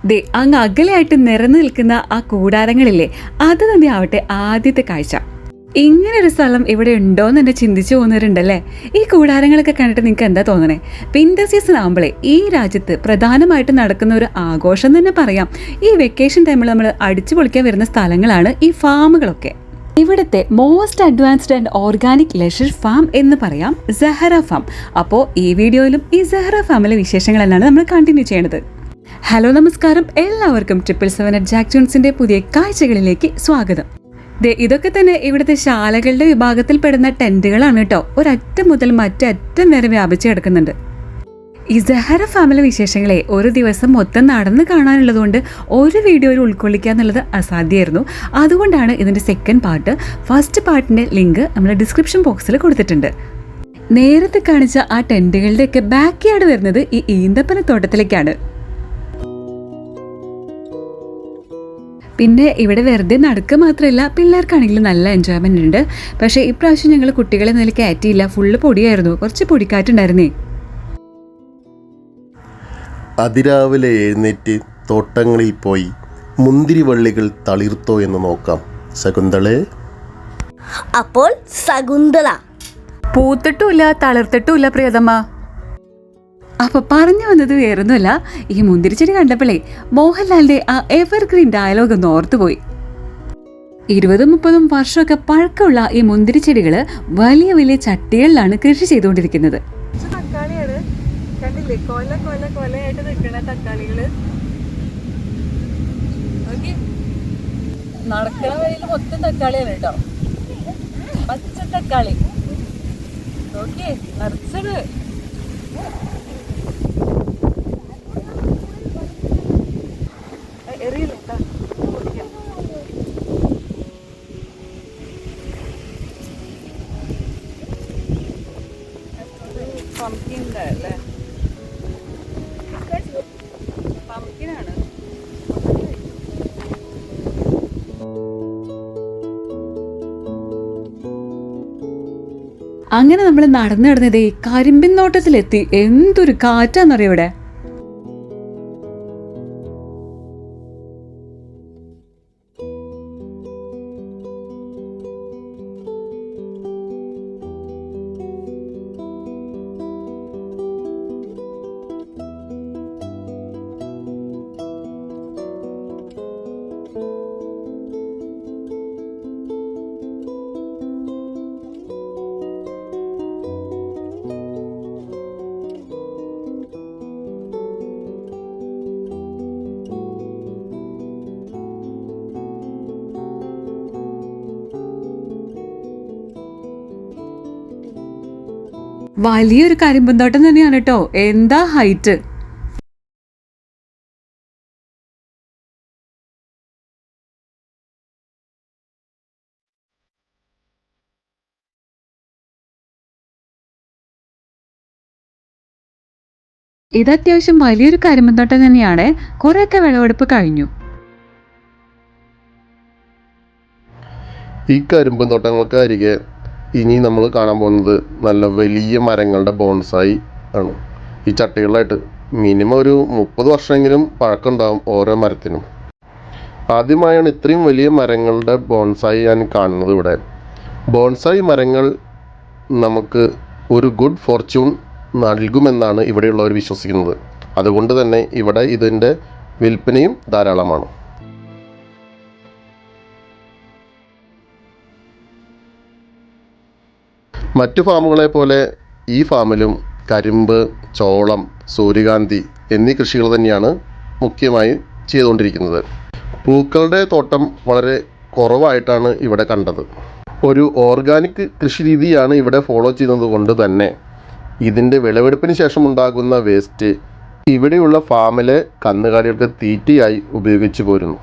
ദേ അങ്ങ് അകലെയായിട്ട് നിറഞ്ഞു നിൽക്കുന്ന ആ കൂടാരങ്ങളില്ലേ, അത് തന്നെ ആവട്ടെ ആദ്യത്തെ കാഴ്ച. ഇങ്ങനൊരു സ്ഥലം ഇവിടെ ഉണ്ടോയെന്ന് തന്നെ ചിന്തിച്ചു പോകുന്നവരുണ്ടല്ലേ. ഈ കൂടാരങ്ങളൊക്കെ കണ്ടിട്ട് നിങ്ങൾക്ക് എന്താ തോന്നണേ? വിന്റർ സീസൺ ആകുമ്പോഴേ ഈ രാജ്യത്ത് പ്രധാനമായിട്ട് നടക്കുന്ന ഒരു ആഘോഷം തന്നെ പറയാം. ഈ വെക്കേഷൻ ടൈമിൽ നമ്മൾ അടിച്ചു പൊളിക്കാൻ വരുന്ന സ്ഥലങ്ങളാണ് ഈ ഫാമുകളൊക്കെ. ഇവിടുത്തെ most advanced and organic leisure farm എന്ന് പറയാം സഹറ ഫാം. അപ്പോൾ ഈ വീഡിയോയിലും ഈ സഹറ ഫാമിലെ വിശേഷങ്ങൾ എന്നാണ് നമ്മൾ കണ്ടിന്യൂ ചെയ്യണത്. ഹലോ നമസ്കാരം, എല്ലാവർക്കും 777 ജാക്ക് ജോൺസിന്റെ പുതിയ കാഴ്ചകളിലേക്ക് സ്വാഗതം. ഇതൊക്കെ തന്നെ ഇവിടുത്തെ ശാലകളുടെ വിഭാഗത്തിൽ പെടുന്ന ടെന്റുകളാണ് കേട്ടോ. ഒരറ്റം മുതൽ മറ്റേ അറ്റം വരെ വ്യാപിച്ചു കിടക്കുന്നുണ്ട്. ഈ സഹറ ഫാമിലെ വിശേഷങ്ങളെ ഒരു ദിവസം മൊത്തം നടന്ന് കാണാനുള്ളതുകൊണ്ട് ഒരു വീഡിയോയിൽ ഉൾക്കൊള്ളിക്കുക എന്നുള്ളത് അസാധ്യമായിരുന്നു. അതുകൊണ്ടാണ് ഇതിൻ്റെ സെക്കൻഡ് പാർട്ട്. ഫസ്റ്റ് പാർട്ടിൻ്റെ ലിങ്ക് നമ്മൾ ഡിസ്ക്രിപ്ഷൻ ബോക്സിൽ കൊടുത്തിട്ടുണ്ട്. നേരത്തെ കാണിച്ച ആ ടെന്റുകളുടെയൊക്കെ ബാക്ക് യാർഡ് വരുന്നത് ഈ ഈന്തപ്പന തോട്ടത്തിലേക്കാണ്. പിന്നെ ഇവിടെ വെറുതെ നടക്കുക മാത്രമല്ല, പിള്ളേർക്കാണെങ്കിലും നല്ല എൻജോയ്മെൻ്റ് ഉണ്ട്. പക്ഷേ ഇപ്രാവശ്യം ഞങ്ങൾ കുട്ടികളെ നില കയറ്റിയില്ല, ഫുള്ള് പൊടിയായിരുന്നു, കുറച്ച് പൊടിക്കാറ്റുണ്ടായിരുന്നേ. അതിരാവിലെ എഴുന്നേറ്റ് തോട്ടങ്ങളിൽ പോയി മുന്തിരിവള്ളികൾ തളിർത്തോ എന്ന് നോക്കാം ശകുന്തളെ. അപ്പോൾ ശകുന്തള പൂത്തിട്ടുമില്ല തളിർത്തിട്ടുമില്ല പ്രിയതമ്മ. അപ്പൊ പറഞ്ഞു വന്നത് വേറൊന്നുമല്ല, ഈ മുന്തിരിച്ചെടി കണ്ടപ്പോഴേ മോഹൻലാലിന്റെ ആ എവർഗ്രീൻ ഡയലോഗ് ഒന്ന് ഓർത്തുപോയി. 20-30 വർഷമൊക്കെ പഴക്കമുള്ള ഈ മുന്തിരിച്ചെടികള് വലിയ വലിയ ചട്ടികളിലാണ് കൃഷി ചെയ്തുകൊണ്ടിരിക്കുന്നത്. തക്കാളിയാണ് കണ്ടില്ലേ, കൊല കൊല കൊലയായിട്ട് നിൽക്കുന്ന തക്കാളികള്. നടക്കണ വഴിയിൽ മൊത്തം തക്കാളിയാണ് കേട്ടോ, പച്ച തക്കാളി. ഓക്കെ, നിറച്ചത്. പംകിനാണ്. അങ്ങനെ നമ്മൾ നടന്നു നടന്നതേ കരിമ്പിൻ തോട്ടത്തിലെത്തി. എന്തൊരു കാറ്റാന്നറിയോ ഇവിടെ. വലിയൊരു കരിമ്പന്തോട്ടം തന്നെയാണ് കേട്ടോ. എന്താ ഹൈറ്റ്! ഇത് അത്യാവശ്യം വലിയൊരു കരിമ്പന്തോട്ടം തന്നെയാണ്. കുറെയൊക്കെ വിളവെടുപ്പ് കഴിഞ്ഞു. ഈ കരിമ്പന്തോട്ടങ്ങൾക്ക് അരികെ ഇനി നമ്മൾ കാണാൻ പോകുന്നത് നല്ല വലിയ മരങ്ങളുടെ ബോൺസായി ആണ്. ഈ ചട്ടികളായിട്ട് മിനിമം ഒരു 30 വർഷമെങ്കിലും പഴക്കമുണ്ടാകും ഓരോ മരത്തിനും. ആദ്യമായാണ് ഇത്രയും വലിയ മരങ്ങളുടെ ബോൺസായി ഞാൻ കാണുന്നത് ഇവിടെ. ബോൺസായി മരങ്ങൾ നമുക്ക് ഒരു ഗുഡ് ഫോർച്യൂൺ നൽകുമെന്നാണ് ഇവിടെയുള്ളവർ വിശ്വസിക്കുന്നത്. അതുകൊണ്ട് തന്നെ ഇവിടെ ഇതിൻ്റെ വിൽപ്പനയും ധാരാളമാണ്. മറ്റു ഫാമുകളെ പോലെ ഈ ഫാമിലും കരിമ്പ്, ചോളം, സൂര്യകാന്തി എന്നീ കൃഷികൾ തന്നെയാണ് മുഖ്യമായി ചെയ്തുകൊണ്ടിരിക്കുന്നത്. പൂക്കളുടെ തോട്ടം വളരെ കുറവായിട്ടാണ് ഇവിടെ കണ്ടത്. ഒരു ഓർഗാനിക് കൃഷി രീതിയാണ് ഇവിടെ ഫോളോ ചെയ്യുന്നത് കൊണ്ട് തന്നെ ഇതിൻ്റെ വിളവെടുപ്പിന് ശേഷം ഉണ്ടാകുന്ന വേസ്റ്റ് ഇവിടെയുള്ള ഫാമിലെ കന്നുകാലികൾക്ക് തീറ്റയായി ഉപയോഗിച്ചു പോരുന്നു.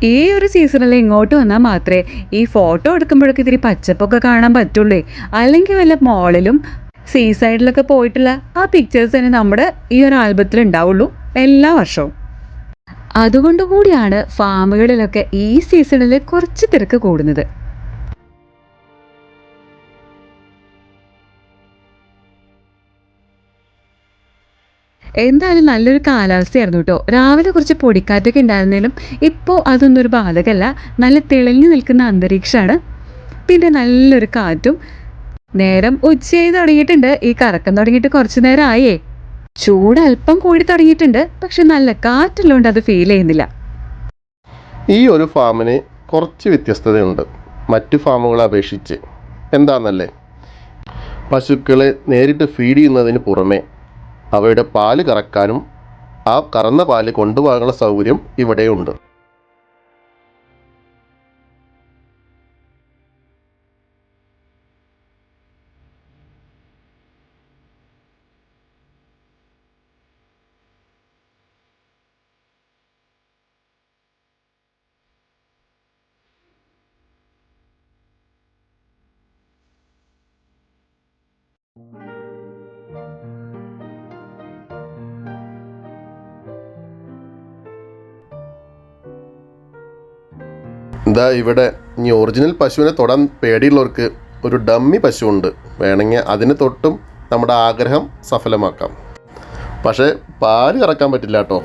ഈ ഒരു സീസണിൽ ഇങ്ങോട്ട് വന്നാൽ മാത്രമേ ഈ ഫോട്ടോ എടുക്കുമ്പോഴൊക്കെ ഇത്തിരി പച്ചപ്പൊക്കെ കാണാൻ പറ്റുള്ളൂ. അല്ലെങ്കിൽ വല്ല മോളിലും സീ സൈഡിലൊക്കെ പോയിട്ടുള്ള ആ പിക്ചേഴ്സ് തന്നെ നമ്മുടെ ഈ ഒരു ആൽബത്തിൽ ഉണ്ടാവുള്ളൂ എല്ലാ വർഷവും. അതുകൊണ്ടുകൂടിയാണ് ഫാമുകളിലൊക്കെ ഈ സീസണിൽ കുറച്ച് തിരക്ക് കൂടുന്നത്. എന്തായാലും നല്ലൊരു കാലാവസ്ഥയായിരുന്നു കേട്ടോ. രാവിലെ കുറച്ച് പൊടിക്കാറ്റൊക്കെ ഉണ്ടായിരുന്നാലും ഇപ്പോൾ അതൊന്നും ഒരു ബാധകമല്ല. നല്ല തെളിഞ്ഞു നിൽക്കുന്ന അന്തരീക്ഷമാണ്, പിന്നെ നല്ലൊരു കാറ്റും. നേരം ഉച്ചയായി തുടങ്ങിയിട്ടുണ്ട്. ഈ കറക്കം തുടങ്ങിയിട്ട് കുറച്ച് നേരം ആയേ. ചൂട് അല്പം കൂടി തുടങ്ങിയിട്ടുണ്ട്, പക്ഷെ നല്ല കാറ്റുള്ളതുകൊണ്ട് അത് ഫീൽ ചെയ്യുന്നില്ല. ഈ ഒരു ഫാമിന് കുറച്ച് വ്യത്യസ്തതയുണ്ട് മറ്റു ഫാമുകളെ അപേക്ഷിച്ച്. എന്താണെന്നല്ലേ, പശുക്കളെ നേരിട്ട് ഫീഡ് ചെയ്യുന്നതിന് പുറമെ അവയുടെ പാല് കറക്കാനും ആ കറന്ന പാല് കൊണ്ടുപോകാനുള്ള സൗകര്യം ഇവിടെയുണ്ട്. ഇതാ ഇവിടെ ഇനി ഒറിജിനൽ പശുവിനെ തൊടാൻ പേടിയുള്ളവർക്ക് ഒരു ഡമ്മി പശുവുണ്ട്. വേണമെങ്കിൽ അതിന് തൊട്ടും നമ്മുടെ ആഗ്രഹം സഫലമാക്കാം. പക്ഷേ പാല് കറക്കാൻ പറ്റില്ല കേട്ടോ.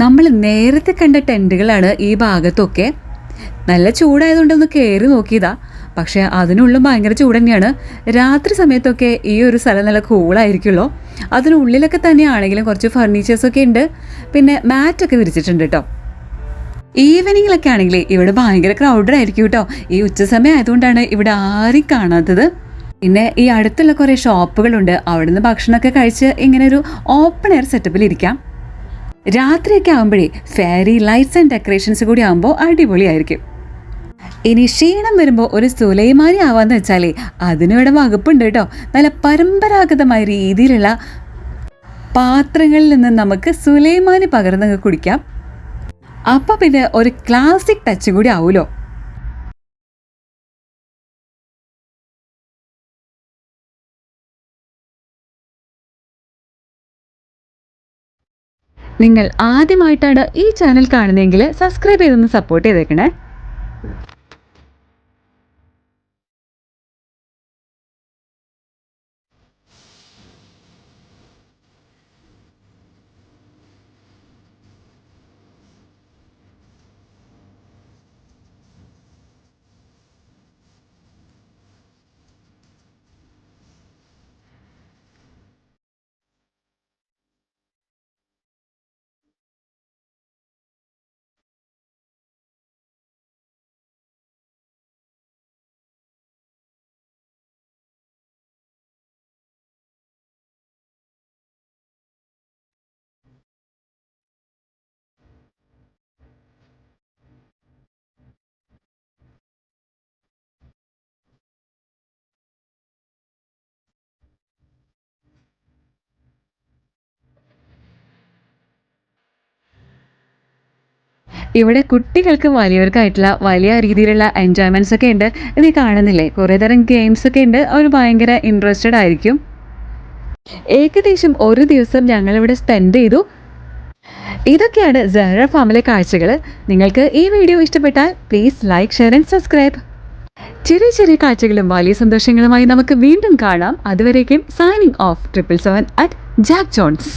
നമ്മൾ നേരത്തെ കണ്ട ടെൻറ്റുകളാണ് ഈ ഭാഗത്തൊക്കെ. നല്ല ചൂടായതുകൊണ്ടൊന്ന് കയറി നോക്കിയതാ, പക്ഷേ അതിനുള്ളിൽ ഭയങ്കര ചൂട് തന്നെയാണ്. രാത്രി സമയത്തൊക്കെ ഈ ഒരു സ്ഥലം നല്ല കൂളായിരിക്കുമല്ലോ. അതിനുള്ളിലൊക്കെ തന്നെയാണെങ്കിലും കുറച്ച് ഫർണിച്ചേഴ്സൊക്കെ ഉണ്ട്, പിന്നെ മാറ്റൊക്കെ വിരിച്ചിട്ടുണ്ട് കേട്ടോ. ഈവനിങ്ങിലൊക്കെ ആണെങ്കിൽ ഇവിടെ ഭയങ്കര ക്രൗഡഡ് ആയിരിക്കും കേട്ടോ. ഈ ഉച്ച സമയം ആയതുകൊണ്ടാണ് ഇവിടെ ആരും കാണാത്തത്. പിന്നെ ഈ അടുത്തുള്ള കുറേ ഷോപ്പുകളുണ്ട്, അവിടെ നിന്ന് ഭക്ഷണമൊക്കെ കഴിച്ച് ഇങ്ങനെ ഒരു ഓപ്പൺ എയർ സെറ്റപ്പിൽ ഇരിക്കാം. രാത്രിയൊക്കെ ആകുമ്പോഴേ ഫെയറി ലൈറ്റ്സ് ആൻഡ് ഡെക്കറേഷൻസ് കൂടി ആകുമ്പോൾ അടിപൊളിയായിരിക്കും. ഇനി ക്ഷീണം വരുമ്പോൾ ഒരു സുലൈമാനി ആവാന്ന് വെച്ചാലേ അതിനിവിടെ വകുപ്പുണ്ട് കേട്ടോ. നല്ല പരമ്പരാഗതമായ രീതിയിലുള്ള പാത്രങ്ങളിൽ നിന്ന് നമുക്ക് സുലൈമാനി പകർന്നങ്ങ് കുടിക്കാം. അപ്പം പിന്നെ ഒരു ക്ലാസിക് ടച്ച് കൂടി ആവുമല്ലോ. നിങ്ങൾ ആദ്യമായിട്ടാണ് ഈ ചാനൽ കാണുന്നതെങ്കിൽ സബ്സ്ക്രൈബ് ചെയ്തൊന്ന് സപ്പോർട്ട് ചെയ്തേക്കണേ. ഇവിടെ കുട്ടികൾക്ക് വലിയവർക്കായിട്ടുള്ള വലിയ രീതിയിലുള്ള എൻജോയ്മെൻറ്റ്സ് ഒക്കെ ഉണ്ട്. ഇത് കാണുന്നില്ലേ, കുറേ തരം ഗെയിംസ് ഒക്കെ ഉണ്ട്. അവർ ഭയങ്കര ഇൻട്രസ്റ്റഡ് ആയിരിക്കും. ഏകദേശം ഒരു ദിവസം ഞങ്ങളിവിടെ സ്പെൻഡ് ചെയ്തു. ഇതൊക്കെയാണ് സെഹ്റ ഫാമിലെ കാഴ്ചകൾ. നിങ്ങൾക്ക് ഈ വീഡിയോ ഇഷ്ടപ്പെട്ടാൽ please like, share and subscribe. ചെറിയ ചെറിയ കാഴ്ചകളും വലിയ സന്തോഷങ്ങളുമായി നമുക്ക് വീണ്ടും കാണാം. അതുവരേക്കും സൈനിങ് ഓഫ് 777 @ജാക്ക് ജോൺസ്.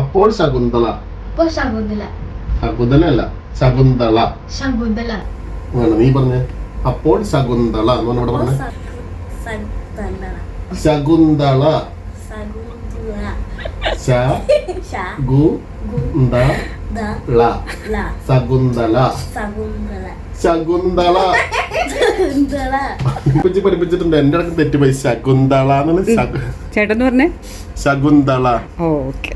അപ്പോൾ ശകുന്തള, ശകുന്തള ശകുന്തള വേണം നീ പറഞ്ഞ. അപ്പോൾ ശകുന്തള എന്ന് പറഞ്ഞ പറഞ്ഞ ശകുന്തള ശകുന്തള ശകുന്തള പഠിപ്പിച്ചിട്ടുണ്ട്. എന്റെ ഇടയ്ക്ക് തെറ്റുപോയി. ശകുന്തള ചേട്ടൻ പറഞ്ഞേ ശകുന്തള. ഓക്കെ.